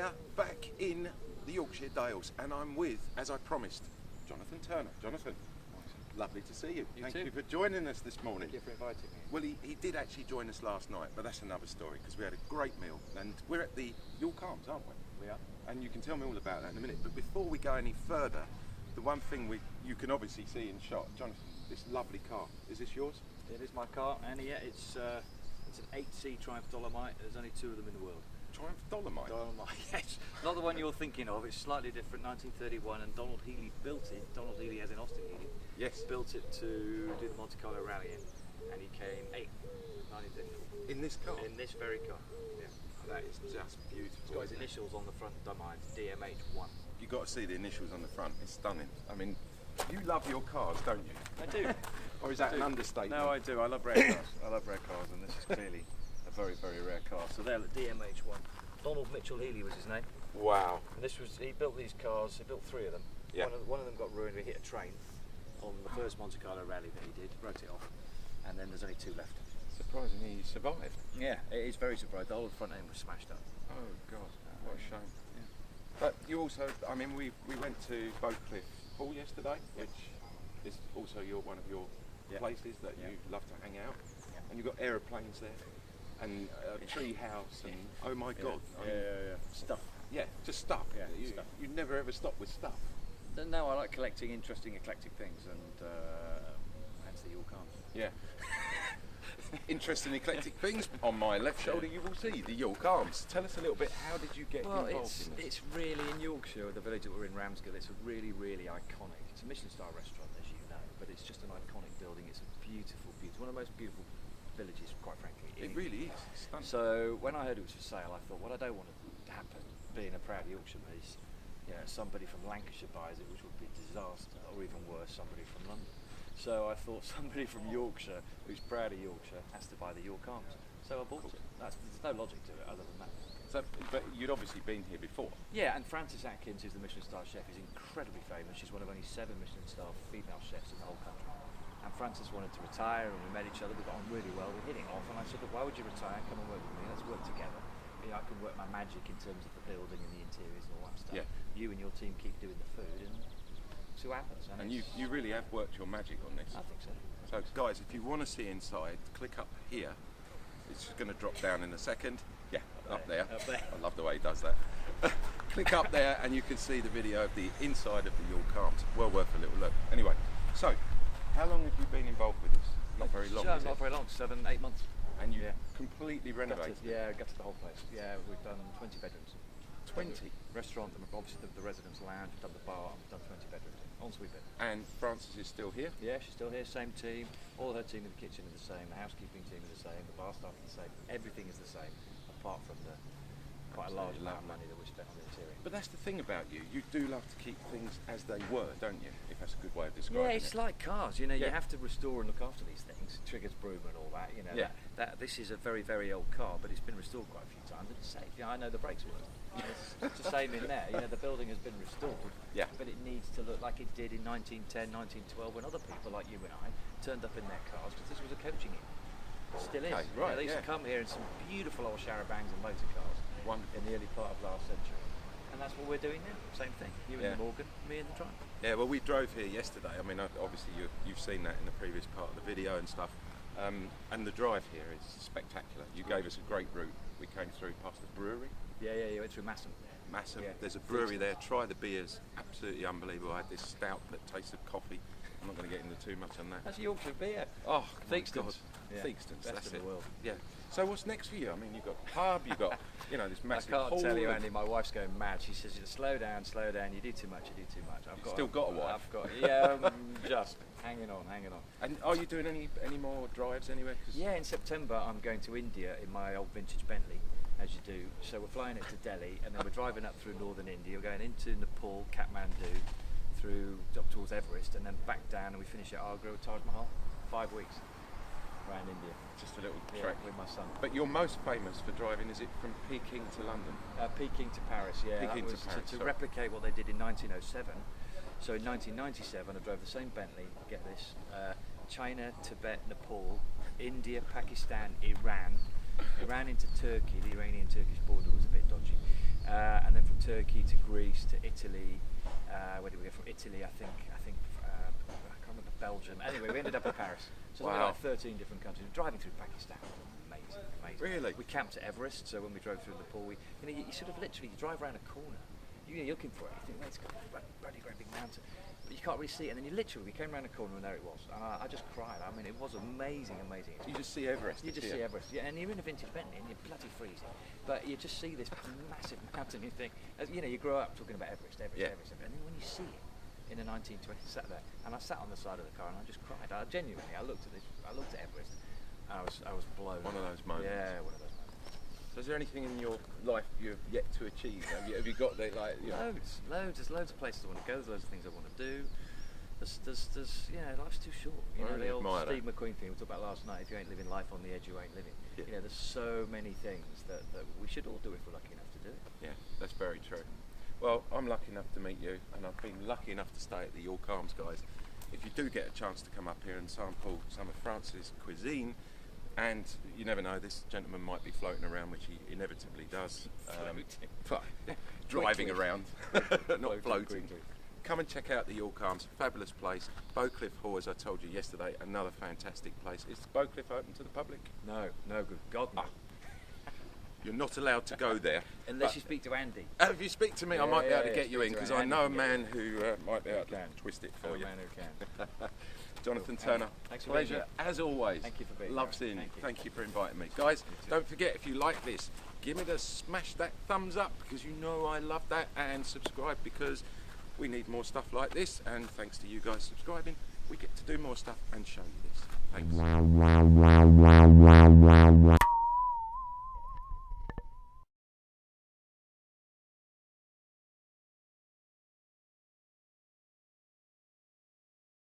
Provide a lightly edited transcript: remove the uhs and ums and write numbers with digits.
here back in the Yorkshire Dales, and I'm with, as I promised, Jonathan Turner. Jonathan, lovely to see you. Thank you for joining us this morning. Thank you for inviting me. Well, he did actually join us last night, but that's another story because we had a great meal, and we're at the Yorke Arms, aren't we? We are. And you can tell me all about that in a minute. But before we go any further, the one thing you can obviously see in shot, Jonathan, this lovely car. Is this yours? It is my car, and yeah, it's an 8C Triumph Dolomite. There's only 2 of them in the world. Triumph Dolomite? Dolomite, yes. Not the one you're thinking of. It's slightly different. 1931, and Donald Healey built it. Donald Healey, as in Austin Healey. Yes. Built it to do the Monte Carlo rally in, and he came 8th, 1934. In this car? In this very car. Yeah. That is just beautiful. It's got his initials on the front, don't mind. DMH1. You've got to see the initials on the front. It's stunning. I mean, you love your cars, don't you? I do. Or is that an understatement? No, I do. I love rare cars. I love rare cars, and this is clearly a very, very rare car. So there, the DMH1. Donald Mitchell Healey was his name. Wow. And this was, he built these cars, he built 3 of them. Yeah. One of them got ruined, we hit a train on the first Monte Carlo rally that he did, wrote it off, and then there's only 2 left. Surprisingly, he survived. Yeah, it is very surprised. The whole front end was smashed up. Oh God, what a shame. Yeah. But you also, I mean, we went to Bowcliffe Hall yesterday, which is also one of your places that you love to hang out. Yeah. And you've got aeroplanes there, and a tree house, and oh my God. Stuff. Yeah, just stuff. Yeah, you never ever stop with stuff. No, I like collecting interesting, eclectic things, and hence the Yorke Arms. Yeah. Interesting eclectic things. On my left shoulder you will see the Yorke Arms. Tell us a little bit, how did you get involved in this? It's really in Yorkshire, the village that we're in, Ramsgate. It's a really, really iconic. It's a Michelin star restaurant, as you know, but it's just an iconic building. It's a beautiful, beautiful, one of the most beautiful villages, quite frankly. It really is. It's stunning. So when I heard it was for sale, I thought, what I don't want to happen, being a proud Yorkshireman, is somebody from Lancashire buys it, which would be a disaster, or even worse, somebody from London. So I thought somebody from Yorkshire, who's proud of Yorkshire, has to buy the Yorke Arms. So I bought it. There's no logic to it other than that. So, but you'd obviously been here before. Yeah, and Frances Atkins, who's the Michelin star chef, is incredibly famous. She's one of only 7 Michelin star female chefs in the whole country. And Frances wanted to retire, and we met each other. We got on really well. We're hitting off, and I said, "Look, why would you retire? Come and work with me. Let's work together. I can work my magic in terms of the building and the interiors and all that stuff. Yeah. You and your team keep doing the food, and see what happens." And you really have worked your magic on this. I think so. So guys, if you want to see inside, click up here. It's going to drop down in a second. Yeah, up there. I love the way he does that. Click up there and you can see the video of the inside of the Yorke Arms. Well worth a little look. Anyway, so how long have you been involved with this? Not very long. Not very long, 7, 8 months. And you completely renovated it? Yeah, gutted the whole place. Yeah, we've done 20 bedrooms. 20? Restaurant, and obviously the residence lounge, we've done the bar, and we've done 20 bedrooms. Ensuite bed. And Frances is still here? Yeah, she's still here, same team. All her team in the kitchen is the same, the housekeeping team is the same, the bar staff is the same. Everything is the same, apart from the quite a large amount of money that we spent on the interior. But that's the thing about you. You do love to keep things as they were, don't you? If that's a good way of describing it. Yeah, it's like cars. You have to restore and look after these things. Triggers, broom, and all that. That this is a very, very old car, but it's been restored quite a few times. And it's safe. I know the brakes work. It's the same in there. The building has been restored. Yeah. But it needs to look like it did in 1910, 1912, when other people like you and I turned up in their cars, because this was a coaching inn. It still is. Right. They used to come here in some beautiful old charabancs and motor cars. Wonderful. In the early part of last century. And that's what we're doing now. Same thing. You in the Morgan, me in the Triumph. Yeah, well, we drove here yesterday. I mean, obviously you've seen that in the previous part of the video and stuff. And the drive here is spectacular. You gave us a great route. We came through past the brewery. Yeah, you went through Massam. Yeah. There's a brewery there. Try the beers. Absolutely unbelievable. I had this stout that tasted coffee. I'm not going to get into too much on that. That's Yorkshire beer. Oh, Theakston's. Theakston's, that's in it. The world. Yeah. So what's next for you? I mean, you've got a pub, you've got, this massive I can't hall. tell you, Andy, my wife's going mad. She says, slow down, you do too much, I've still got a wife? I've got, just hanging on. And are you doing any more drives anywhere? Yeah, in September I'm going to India in my old vintage Bentley, as you do. So we're flying it to Delhi, and then we're driving up through northern India. We're going into Nepal, Kathmandu, through up towards Everest, and then back down, and we finish at Agra, Taj Mahal. 5 weeks around India. Just a little trek with my son. But you're most famous for driving, is it from Peking to London? Peking to Paris, yeah. Peking that was to Paris, to replicate what they did in 1907. So in 1997 I drove the same Bentley, get this, China, Tibet, Nepal, India, Pakistan, Iran into Turkey. The Iranian-Turkish border was a bit dodgy. and then from Turkey to Greece to Italy. Where did we go from Italy? I think I can't remember, Belgium. Anyway, we ended up in Paris. So we Wow. like 13 different countries. Driving through Pakistan, amazing. Really? We camped at Everest, so when we drove through Nepal, you sort of literally drive around a corner. You're looking for it. You think, well, it's got a bloody great big mountain, but you can't really see it. And then we came around a corner and there it was. And I just cried. I mean, it was amazing. You just see Everest. You just see Everest, yeah, and you're in a vintage Bentley and you're bloody freezing. But you just see this massive mountain. You think, you grow up talking about Everest, and then when you see it in the 1920s, sat there, and I sat on the side of the car and I just cried. I looked at Everest, and I was blown. One of those moments. Yeah, one of those moments. So is there anything in your life you've yet to achieve? Have you got the Loads. There's loads of places I want to go. There's loads of things I want to do. There's life's too short. The old Steve McQueen thing we talked about last night. If you ain't living life on the edge, you ain't living. Yeah. There's so many things that we should all do if we're lucky enough to do it. Yeah, that's very true. Well, I'm lucky enough to meet you, and I've been lucky enough to stay at the Yorke Arms, guys. If you do get a chance to come up here and sample some of France's cuisine, and you never know, this gentleman might be floating around, which he inevitably does. Driving around, not floating. Come and check out the Yorke Arms, fabulous place. Bowcliffe Hall, as I told you yesterday, another fantastic place. Is Bowcliffe open to the public? No, good God, no. You're not allowed to go there. Unless you speak to Andy. If you speak to me, I might be able to get you in, speak to because I Andy, know a yeah. man who might be able to twist it for Oh, you. man who can. Jonathan Turner, Thanks for being pleasure here. as always. Thank you for being Love here. seeing you. Thank you. Thank you for inviting me. Guys, don't forget, if you like this, give me the smash that thumbs up, because you know I love that, and subscribe, because we need more stuff like this, and thanks to you guys subscribing, we get to do more stuff and show you this. Thanks.